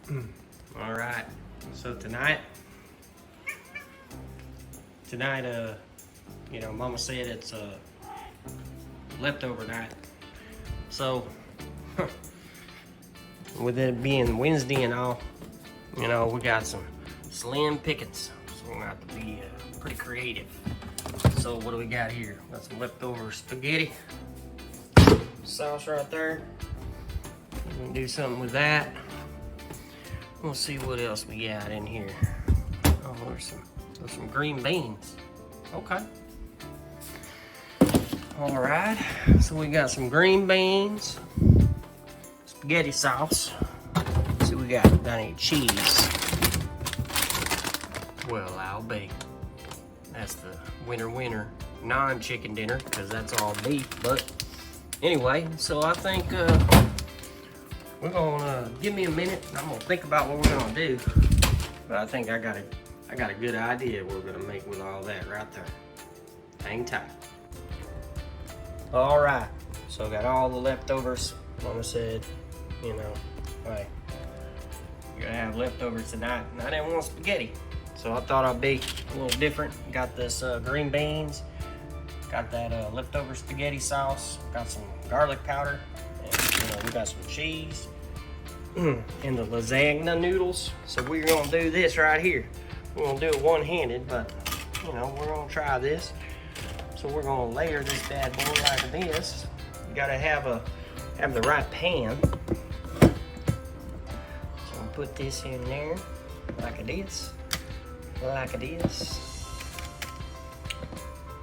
All right. So tonight, Mama said it's a leftover night. So, with it being Wednesday and all, we got some slim pickings. So we're gonna have to be pretty creative. So what do we got here? Got some leftover spaghetti sauce right there. We can do something with that. We'll see what else we got in here. Oh, there's some green beans. Okay. All right. So we got some green beans, spaghetti sauce. Let's see what we got. Got any cheese? Well, I'll be. That's the winner non-chicken dinner because that's all beef. But anyway, so I think we're gonna give me a minute and I'm gonna think about what we're gonna do. But I think I got a good idea what we're gonna make with all that right there. Hang tight. All right, so I got all the leftovers. Mama said, hey, you're gonna have leftovers tonight, and I didn't want spaghetti. So I thought I'd be a little different. Got this green beans, got that leftover spaghetti sauce, got some garlic powder, and we got some cheese, and the lasagna noodles. So we're gonna do this right here. We're gonna do it one-handed, but we're gonna try this. So we're gonna layer this bad boy like this. You gotta have the right pan. So I'll put this in there like this. Like this.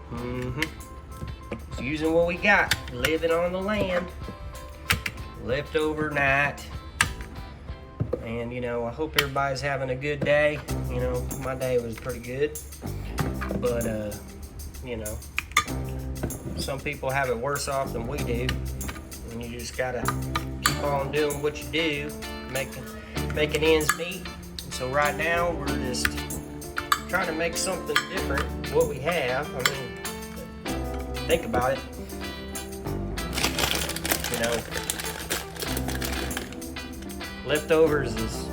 So using what we got, living on the land, leftover night, and I hope everybody's having a good day. My day was pretty good, but some people have it worse off than we do, and you just gotta keep on doing what you do, making ends meet. So right now we're just trying to make something different. What we have, think about it. Leftovers is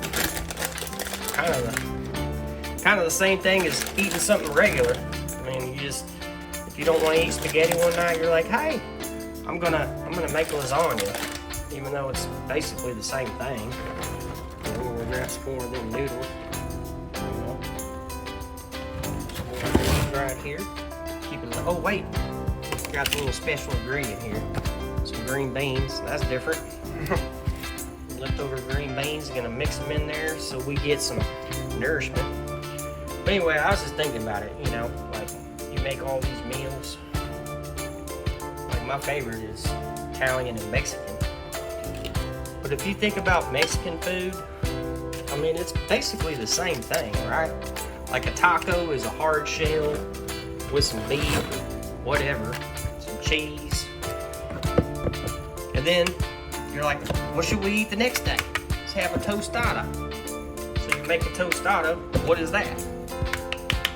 kind of the same thing as eating something regular. If you don't want to eat spaghetti one night, you're like, hey, I'm gonna make lasagna, even though it's basically the same thing. We're gonna have some more of them noodles. Right here. Keep it. Oh wait, got a little special ingredient here. Some green beans. That's different. Leftover green beans. Gonna mix them in there so we get some nourishment. But anyway, I was just thinking about it. Like you make all these meals. Like my favorite is Italian and Mexican. But if you think about Mexican food, it's basically the same thing, right? Like a taco is a hard shell with some beef, whatever, some cheese. And then you're like, what should we eat the next day? Let's have a tostada. So you make a tostada, what is that?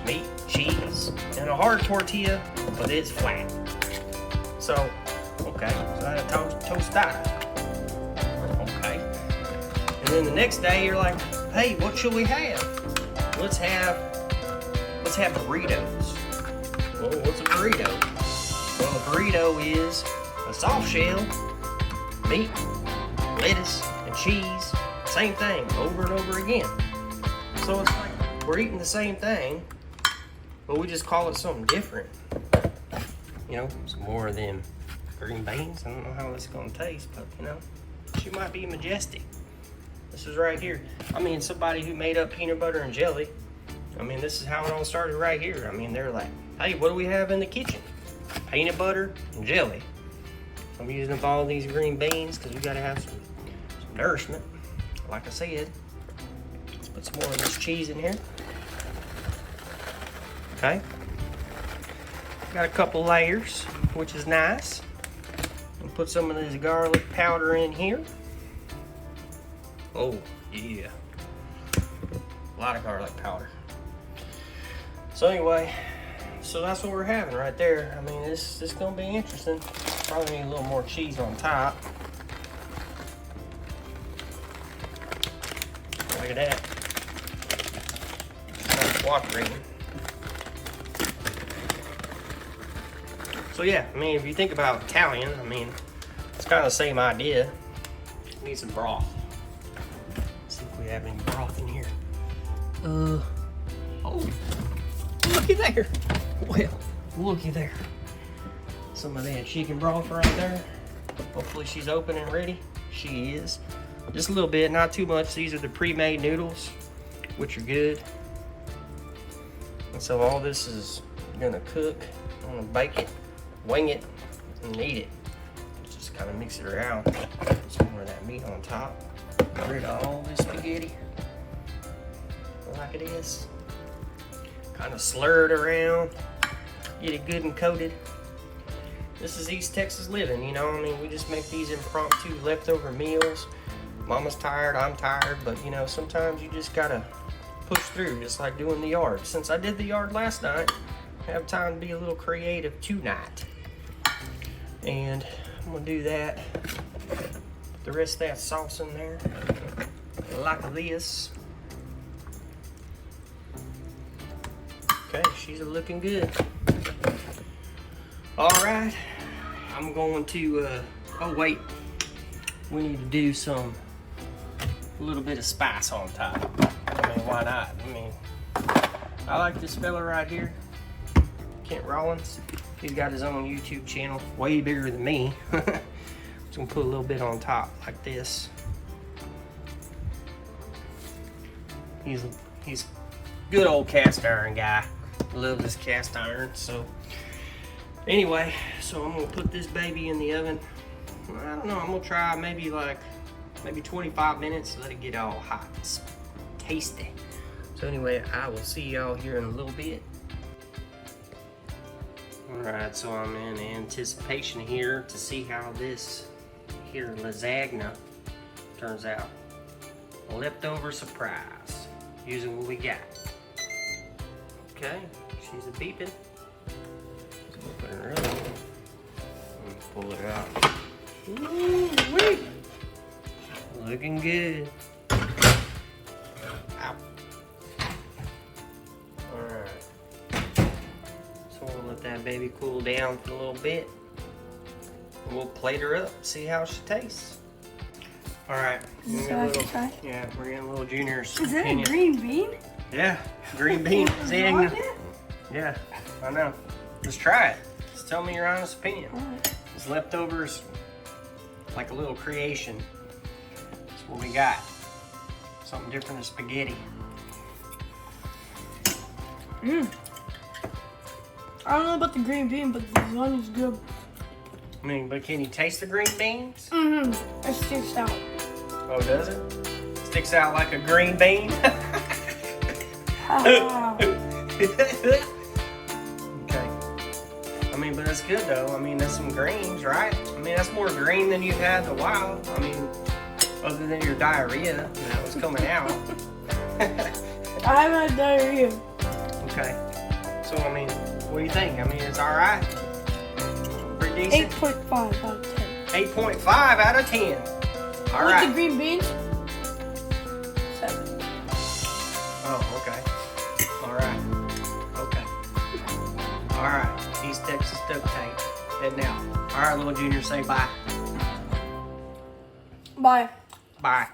Meat, cheese, and a hard tortilla, but it's flat. So, okay, so that's a tostada. Okay. And then the next day you're like, hey, what should we have? Let's have burritos. Well, what's a burrito? Well, a burrito is a soft shell, meat, lettuce, and cheese. Same thing, over and over again. So it's like we're eating the same thing, but we just call it something different. Some more of them green beans. I don't know how it's gonna taste, but she might be majestic. This is right here. Somebody who made up peanut butter and jelly. This is how it all started right here. They're like, hey, what do we have in the kitchen? Peanut butter and jelly. I'm using up all these green beans because we gotta have some nourishment. Like I said, let's put some more of this cheese in here. Okay. Got a couple layers, which is nice. And put some of this garlic powder in here. Oh, yeah. A lot of garlic powder. So anyway, so that's what we're having right there. This is gonna be interesting. Probably need a little more cheese on top. Look at that. It's not cooperating. So yeah, I mean, if you think about Italian, I mean, it's kind of the same idea. Need some broth. Let's see if we have any broth in here. Oh, looky there. Well, looky there. Some of that chicken broth right there. Hopefully she's open and ready. She is. Just a little bit, not too much. These are the pre-made noodles, which are good. And so all this is gonna cook. I'm gonna bake it, wing it, and eat it. Just kind of mix it around. Some more of that meat on top. Get rid of all this spaghetti like it is. Kind of slur it around. Get it good and coated. This is East Texas living, you know. I mean, we just make these impromptu leftover meals. Mama's tired, I'm tired, but you know, sometimes you just gotta push through, just like doing the yard. Since I did the yard last night, I have time to be a little creative tonight. And I'm gonna do that. Put the rest of that sauce in there, like this. Okay, she's looking good. All right, I'm going to, oh wait, we need to do a little bit of spice on top. I mean, why not? I mean, I like this fella right here, Kent Rollins. He's got his own YouTube channel, way bigger than me. Just gonna put a little bit on top, like this. He's good old cast iron guy. Love this cast iron, so. Anyway, so I'm gonna put this baby in the oven. I don't know, I'm gonna try maybe 25 minutes, let it get all hot and tasty. So anyway, I will see y'all here in a little bit. Alright, so I'm in anticipation here to see how this here lasagna turns out. A leftover surprise, using what we got. Okay, she's a beeping. Put it in early. Pull it out. Ooh-wee. Looking good. Ow. Alright. So we'll let that baby cool down for a little bit. We'll plate her up, see how she tastes. Alright. Yeah, we're getting a little Junior's Is that opinion. a green bean? Yeah, green bean. Yeah, I know. Just try it. Just tell me your honest opinion. Right. It's leftovers, like a little creation. That's what we got. Something different than spaghetti. I don't know about the green bean, but the lasagna's good. I mean, but can you taste the green beans? It sticks out. Oh, does it? Sticks out like a green bean? Wow. Okay. I mean, but that's good though. I mean, that's some greens, right? I mean, that's more green than you've had in a while. I mean, other than your diarrhea that was coming out. I haven't had diarrhea. Okay. So, I mean, what do you think? I mean, it's all right? Pretty decent? 8.5 out of 10. 8.5 out of 10. All With right. the green beans, 7. Oh, okay. All right. Okay. All right. East Texas duct tape. Heading out. All right, little Junior, say bye. Bye. Bye.